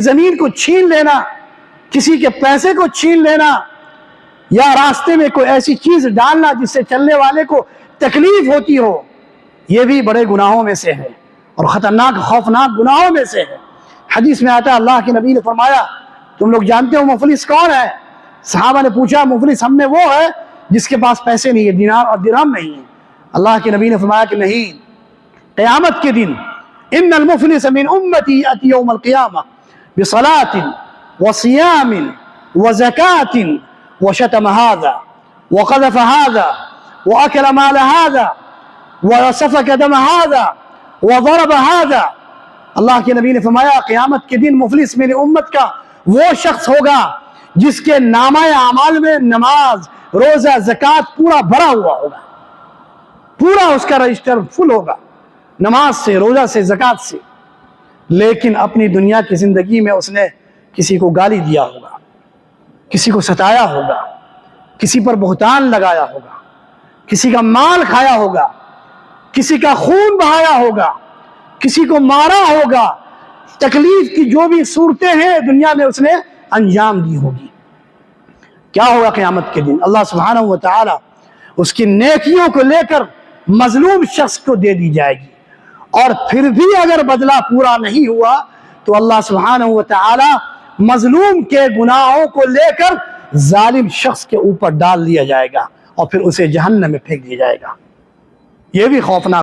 زمین کو چھین لینا، کسی کے پیسے کو چھین لینا، یا راستے میں کوئی ایسی چیز ڈالنا جس سے چلنے والے کو تکلیف ہوتی ہو، یہ بھی بڑے گناہوں میں سے ہے اور خطرناک خوفناک گناہوں میں سے ہے۔ حدیث میں آتا ہے، اللہ کے نبی نے فرمایا، تم لوگ جانتے ہو مفلس کون ہے؟ صحابہ نے پوچھا، مفلس ہم میں وہ ہے جس کے پاس پیسے نہیں ہے، دینار اور درہم نہیں ہے۔ اللہ کے نبی نے فرمایا کہ نہیں، قیامت کے دن ان المفلس من امتی یأتی یوم القیامہ بصلاۃ وصیام وزکاۃ وشتم هذا وقذف هذا واکل مال هذا وسفك دم هذا وضرب هذا۔ اللہ کے نبی نے فرمایا قیامت کے دن مفلس میری امت کا وہ شخص ہوگا جس کے نامہ اعمال میں نماز، روزہ، زکوٰۃ پورا بھرا ہوا ہوگا، پورا اس کا رجسٹر فل ہوگا نماز سے، روزہ سے، زکوٰۃ سے، لیکن اپنی دنیا کی زندگی میں اس نے کسی کو گالی دیا ہوگا، کسی کو ستایا ہوگا، کسی پر بہتان لگایا ہوگا، کسی کا مال کھایا ہوگا، کسی کا خون بہایا ہوگا، کسی کو مارا ہوگا، تکلیف کی جو بھی صورتیں ہیں دنیا میں اس نے انجام دی ہوگی۔ کیا ہوگا قیامت کے دن؟ اللہ سبحانہ و تعالی اس کی نیکیوں کو لے کر مظلوم شخص کو دے دی جائے گی، اور پھر بھی اگر بدلہ پورا نہیں ہوا تو اللہ سبحانہ و تعالی مظلوم کے گناہوں کو لے کر ظالم شخص کے اوپر ڈال دیا جائے گا اور پھر اسے جہنم میں پھینک دیا جائے گا۔ یہ بھی خوفناک